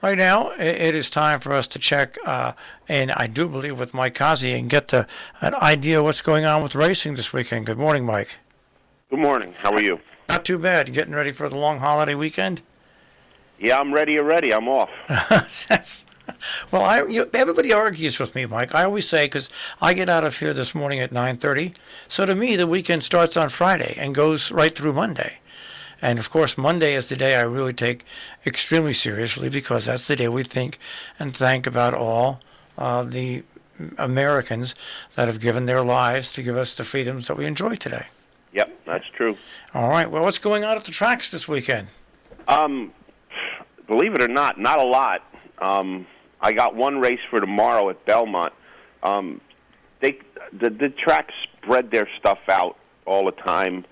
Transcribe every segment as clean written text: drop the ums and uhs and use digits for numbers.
Right now, it is time for us to check, and I do believe with Mike Kazi, and get an idea of what's going on with racing this weekend. Good morning, Mike. Good morning. How are you? Not too bad. You getting ready for the long holiday weekend? Yeah, I'm ready already. I'm off. Well, everybody argues with me, Mike. I always say, because I get out of here this morning at 9:30, so to me the weekend starts on Friday and goes right through Monday. And of course, Monday is the day I really take extremely seriously, because that's the day we think and thank about all the Americans that have given their lives to give us the freedoms that we enjoy today. Yep, that's true. All right. Well, what's going on at the tracks this weekend? Believe it or not a lot. I got one race for tomorrow at Belmont. The tracks spread their stuff out all the time.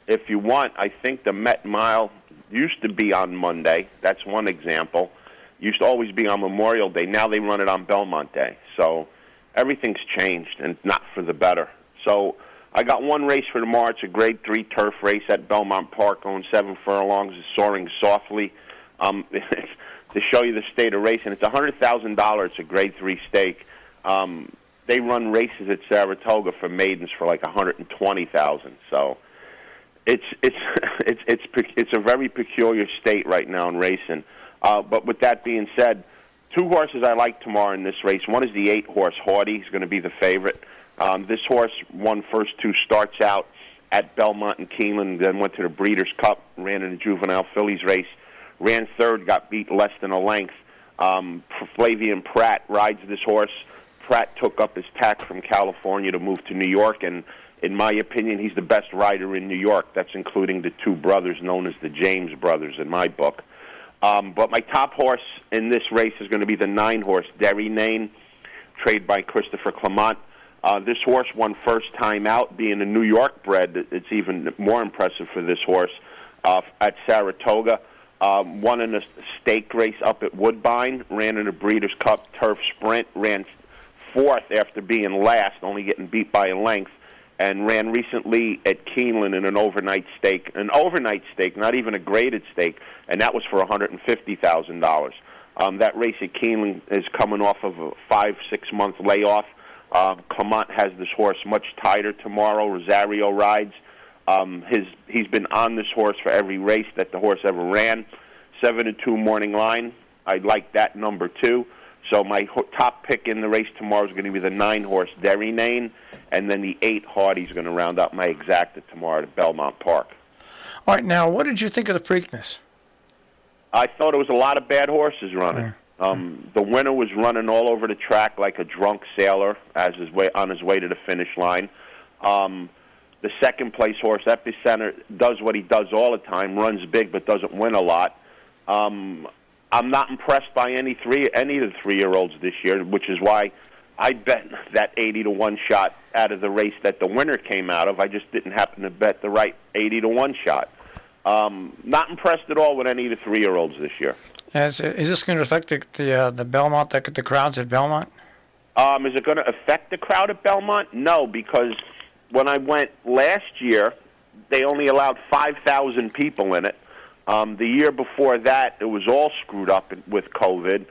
If you want, I think the Met Mile used to be on Monday. That's one example. Used to always be on Memorial Day. Now they run it on Belmont Day. So everything's changed, and not for the better. So I got one race for tomorrow. It's a Grade 3 turf race at Belmont Park, going 7 furlongs, soaring softly. To show you the state of racing, it's $100,000. It's a Grade 3 stake. They run races at Saratoga for maidens for like $120,000. So it's a very peculiar state right now in racing. But with that being said, 2 horses I like tomorrow in this race. One is the 8-horse Haughty. He's going to be the favorite. This horse won first 2 starts out at Belmont and Keeneland, then went to the Breeders' Cup, ran in the Juvenile Fillies race, ran third, got beat less than a length. Flavian Pratt rides this horse. Pratt took up his tack from California to move to New York, and in my opinion, he's the best rider in New York. That's including the 2 brothers known as the James brothers in my book. But my top horse in this race is going to be the 9-horse Derry Nane, trained by Christopher Clement. This horse won first time out. Being a New York bred, it's even more impressive for this horse. At Saratoga, won in a stake race up at Woodbine, ran in a Breeders' Cup turf sprint, ran 4th after being last, only getting beat by a length, and ran recently at Keeneland in an overnight stake, not even a graded stake, and that was for $150,000. That race at Keeneland is coming off of a 5-6 month layoff. Clement has this horse much tighter tomorrow. Rosario rides. He's been on this horse for every race that the horse ever ran. 7-2 morning line. I like that number 2. So my top pick in the race tomorrow is going to be the 9-horse Derry Nane, and then the 8 Haughty is going to round out my exacta tomorrow at Belmont Park. All right, now, what did you think of the Preakness? I thought it was a lot of bad horses running. The winner was running all over the track like a drunk sailor on his way to the finish line. The second-place horse, Epicenter, does what he does all the time, runs big but doesn't win a lot. I'm not impressed by any of the 3-year-olds this year, which is why I bet that 80-1 shot out of the race that the winner came out of. I just didn't happen to bet the right 80-1 shot. Not impressed at all with any of the 3-year-olds this year. Is this going to affect the Belmont, the crowds at Belmont? Is it going to affect the crowd at Belmont? No, because when I went last year, they only allowed 5,000 people in it. The year before that, it was all screwed up with COVID.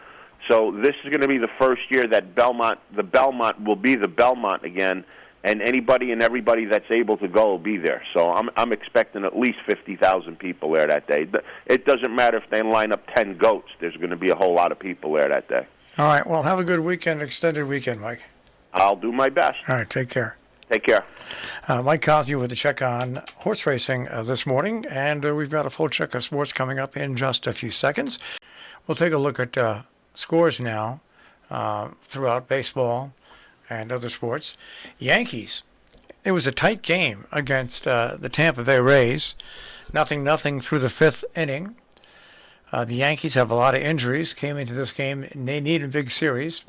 So this is going to be the first year that the Belmont will be the Belmont again, and anybody and everybody that's able to go will be there. So I'm expecting at least 50,000 people there that day. It doesn't matter if they line up 10 goats. There's going to be a whole lot of people there that day. All right. Well, have a good weekend, extended weekend, Mike. I'll do my best. All right. Take care. Take care. Mike Kazi with a check on horse racing this morning, and we've got a full check of sports coming up in just a few seconds. We'll take a look at scores now throughout baseball and other sports. Yankees, it was a tight game against the Tampa Bay Rays. 0-0 through the 5th inning. The Yankees have a lot of injuries, came into this game, and they need a big series.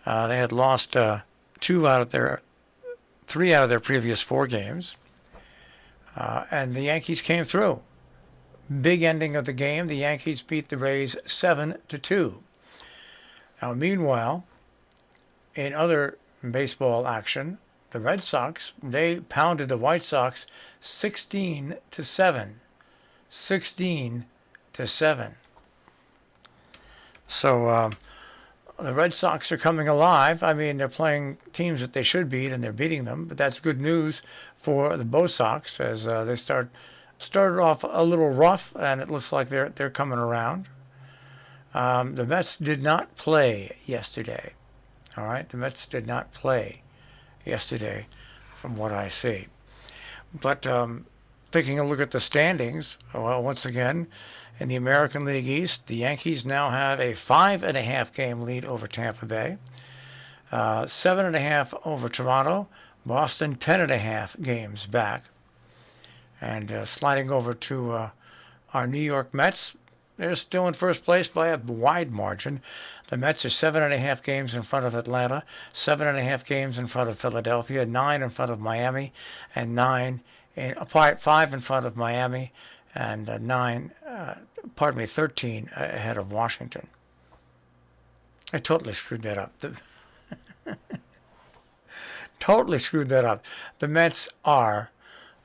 They had lost 3 out of their previous 4 games. And the Yankees came through. Big ending of the game. The Yankees beat the Rays 7-2. Now, meanwhile, in other baseball action, the Red Sox, they pounded the White Sox 16-7. 16-7. So the Red Sox are coming alive. I mean, they're playing teams that they should beat, and they're beating them. But that's good news for the Bo Sox as they started off a little rough, and it looks like they're coming around. The Mets did not play yesterday. All right, the Mets did not play yesterday, from what I see. But taking a look at the standings, well, once again, in the American League East, the Yankees now have a 5.5 game lead over Tampa Bay, 7.5 over Toronto, Boston 10.5 games back, and sliding over to our New York Mets. They're still in first place by a wide margin. The Mets are 7.5 games in front of Atlanta, 7.5 games in front of Philadelphia, 9 in front of Miami, and 5 in front of Miami, and 13 ahead of Washington. I totally screwed that up. Totally screwed that up. The Mets are,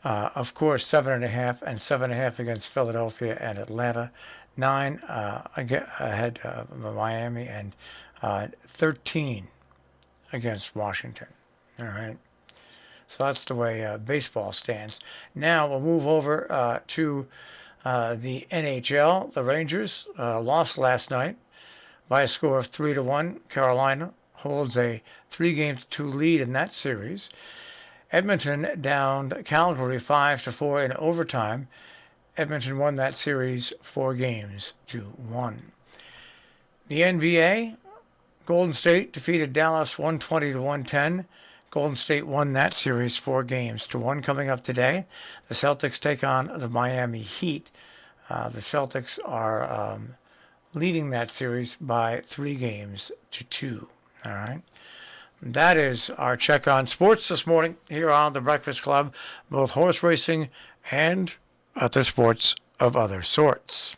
of course, 7.5 and 7.5 against Philadelphia and Atlanta, 9 ahead of Miami, and 13 against Washington. All right. So that's the way baseball stands. Now we'll move over to the NHL. The Rangers lost last night by a score of 3-1. Carolina holds a 3-2 lead in that series. Edmonton downed Calgary 5-4 in overtime. Edmonton won that series 4-1. The NBA, Golden State defeated Dallas 120-110. Golden State won that series 4-1. Coming up today, the Celtics take on the Miami Heat. The Celtics are leading that series by 3-2. All right. That is our check on sports this morning here on the Breakfast Club, both horse racing and other sports of other sorts.